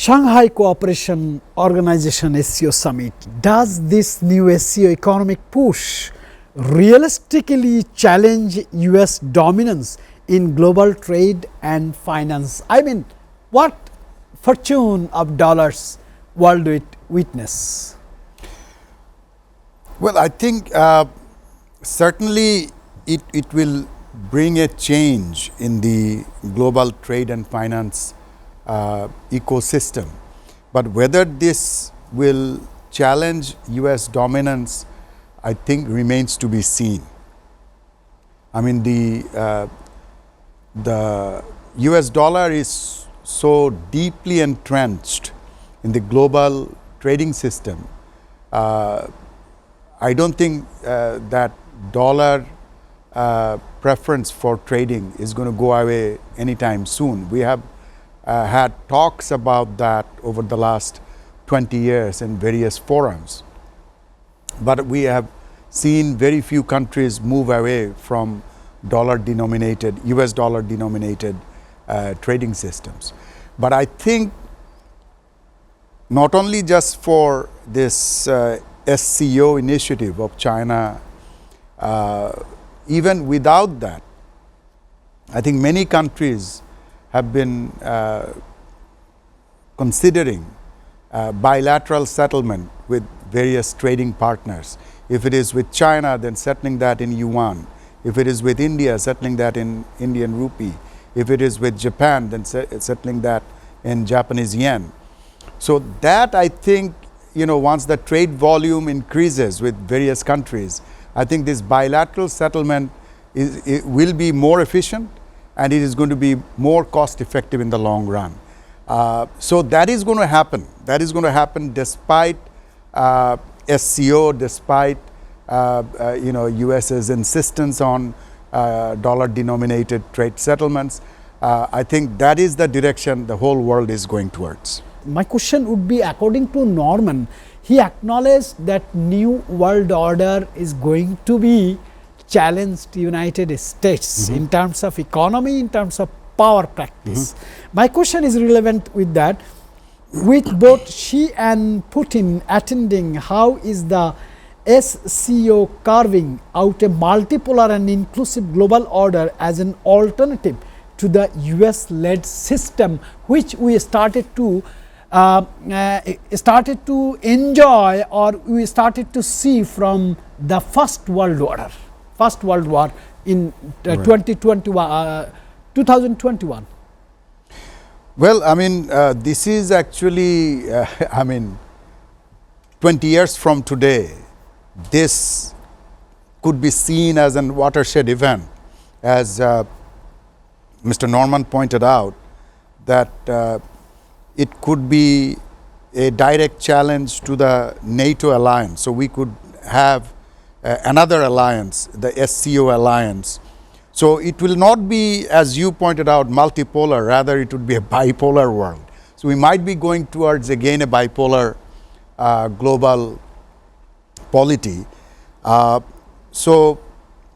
Shanghai Cooperation Organization SCO Summit. Does this new SCO economic push realistically challenge US dominance in global trade and finance? I mean, what fortune of dollars world witness? Well, I think certainly it will bring a change in the global trade and finance ecosystem. But whether this will challenge US dominance, I think remains to be seen. I mean, the US dollar is so deeply entrenched in the global trading system. I don't think that dollar preference for trading is going to go away anytime soon. We have had talks about that over the last 20 years in various forums. But we have seen very few countries move away from dollar-denominated, US dollar-denominated trading systems. But I think not only just for this SCO initiative of China, even without that, I think many countries have been considering bilateral settlement with various trading partners. If it is with China, then settling that in yuan. If it is with India, settling that in Indian rupee. If it is with Japan, then settling that in Japanese yen. So that, I think, once the trade volume increases with various countries, I think this bilateral settlement will be more efficient, and it is going to be more cost effective in the long run. So that is going to happen. That is going to happen despite SCO, despite US's insistence on dollar-denominated trade settlements. I think that is the direction the whole world is going towards. My question would be, according to Norman, he acknowledged that new world order is going to be challenged United States in terms of economy, in terms of power practice. My question is relevant with that. With both Xi and Putin attending, how is the SCO carving out a multipolar and inclusive global order as an alternative to the US-led system, which we started to enjoy, or we started to see from the First World War in 2021. Well, I mean, this is actually, 20 years from today, this could be seen as an watershed event, as Mr. Norman pointed out, that it could be a direct challenge to the NATO alliance. So we could have another alliance, the SCO alliance. So it will not be, as you pointed out, multipolar, rather it would be a bipolar world. So we might be going towards again a bipolar global polity. So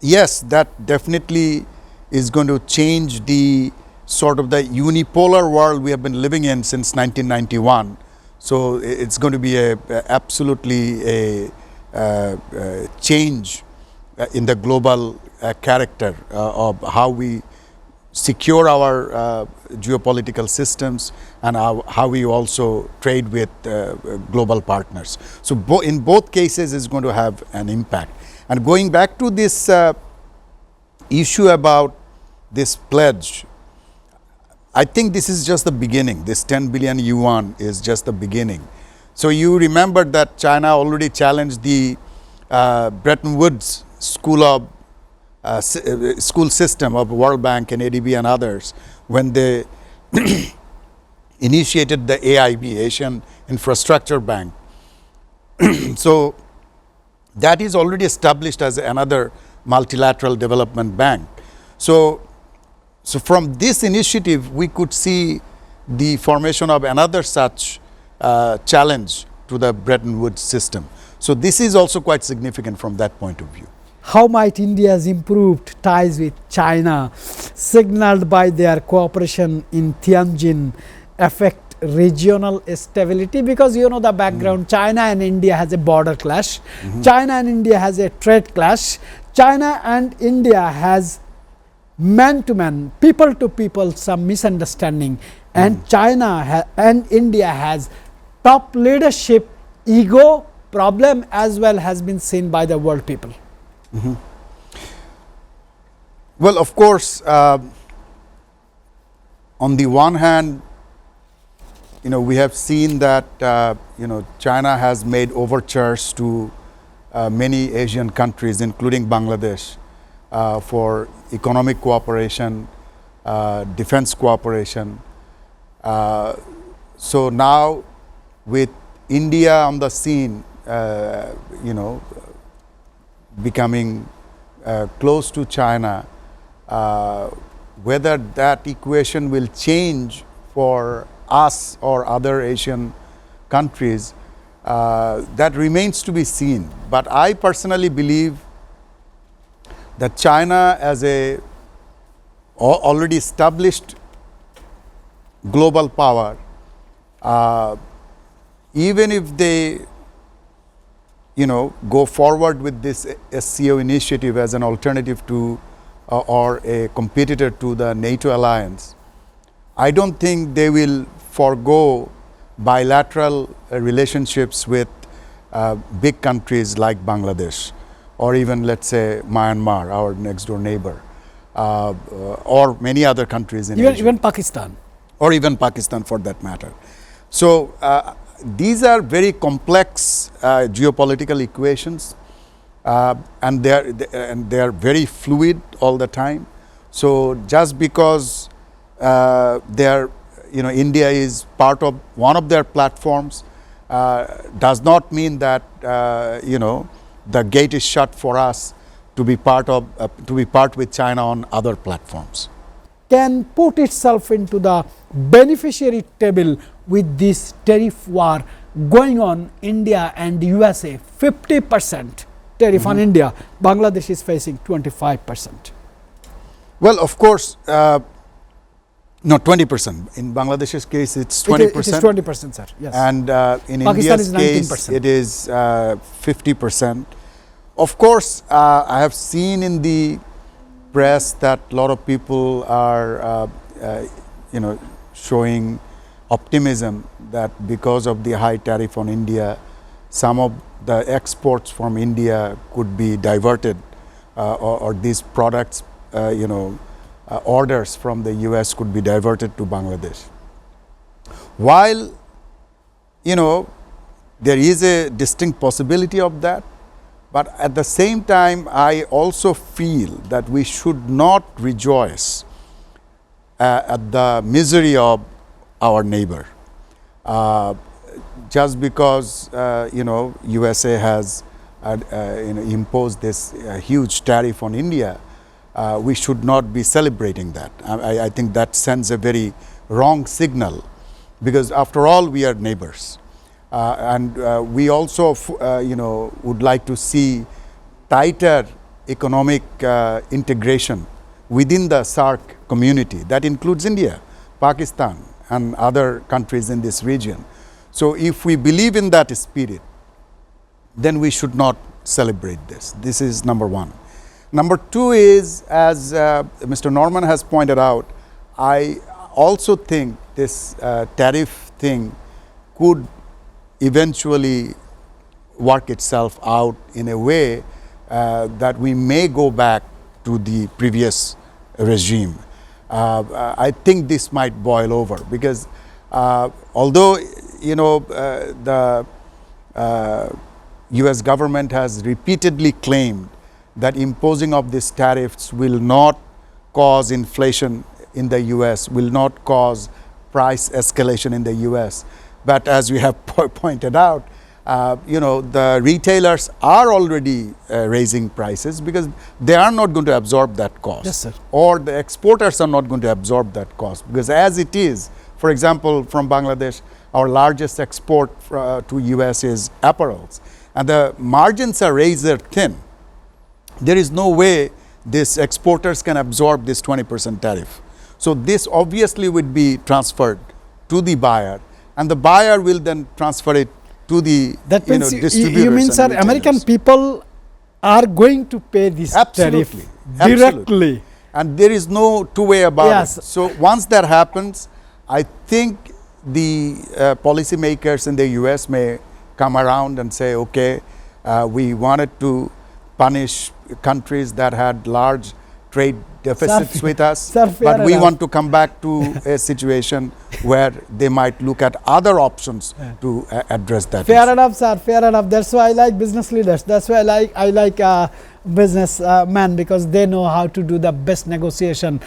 yes, that definitely is going to change the sort of the unipolar world we have been living in since 1991. So it's going to be absolutely a change in the global character of how we secure our geopolitical systems and how we also trade with global partners. So in both cases is going to have an impact. And going back to this issue about this pledge, I think this is just the beginning. This 10 billion yuan is just the beginning. So you remember that China already challenged the Bretton Woods school system of World Bank and ADB and others when they initiated the AIB, Asian Infrastructure Bank. So that is already established as another multilateral development bank. So from this initiative, we could see the formation of another such challenge to the Bretton Woods system. So this is also quite significant from that point of view. How might India's improved ties with China, signaled by their cooperation in Tianjin, affect regional stability, because you know the background. China and India has a border clash, China and India has a trade clash, China and India has man to man, people to people, some misunderstanding, and China and India has top leadership ego problem as well, has been seen by the world people. Well, of course, on the one hand, we have seen that China has made overtures to many Asian countries, including Bangladesh, for economic cooperation, defense cooperation. So now, with India on the scene, becoming close to China, whether that equation will change for us or other Asian countries, that remains to be seen. But I personally believe that China, as a already established global power, even if they go forward with this SCO initiative as an alternative to or a competitor to the NATO alliance, I don't think they will forego bilateral relationships with big countries like Bangladesh, or even, let's say, Myanmar, our next door neighbor, or many other countries in Asia. Even Pakistan. Or even Pakistan, for that matter. So these are very complex geopolitical equations, and they are very fluid all the time. So just because India is part of one of their platforms does not mean that the gate is shut for us to be part with China on other platforms. Can put itself into the beneficiary table with this tariff war going on. India and USA 50% tariff on India, Bangladesh is facing 25%. Well, of course, no, 20%. In Bangladesh's case, it's 20%. It is 20%, sir. Yes. And in Pakistan India's is case, it is 50%. Of course, I have seen in the press that a lot of people are, showing optimism that because of the high tariff on India, some of the exports from India could be diverted, or these products, orders from the US could be diverted to Bangladesh. While, there is a distinct possibility of that, but at the same time, I also feel that we should not rejoice at the misery of our neighbor. Just because, USA has imposed this huge tariff on India, we should not be celebrating that. I think that sends a very wrong signal, because after all, we are neighbors. And we also, would like to see tighter economic integration within the SAARC community. That includes India, Pakistan, and other countries in this region. So if we believe in that spirit, then we should not celebrate this. This is number one. Number two is, as Mr. Norman has pointed out, I also think this tariff thing could eventually work itself out in a way that we may go back to the previous regime. I think this might boil over, because although the US government has repeatedly claimed that imposing of these tariffs will not cause inflation in the US, will not cause price escalation in the US. But as we have pointed out, the retailers are already raising prices, because they are not going to absorb that cost. Yes, sir. Or the exporters are not going to absorb that cost, because as it is, for example, from Bangladesh, our largest export to US is apparels, and the margins are razor thin. There is no way these exporters can absorb this 20% tariff. So this obviously would be transferred to the buyer, and the buyer will then transfer it to the That means distributors. you mean, and sir, American retailers. people are going to pay this tariff Absolutely. directly. And there is no two way about Yes. it. So once that happens, I think the policymakers in the US may come around and say, okay, we wanted to punish countries that had large trade deficits Sir, with us, sir, fair but we enough. want to come back to a situation where they might look at other options to address that Fair issue. enough, sir. Fair enough. That's why I like business leaders. That's why I like business men, because they know how to do the best negotiation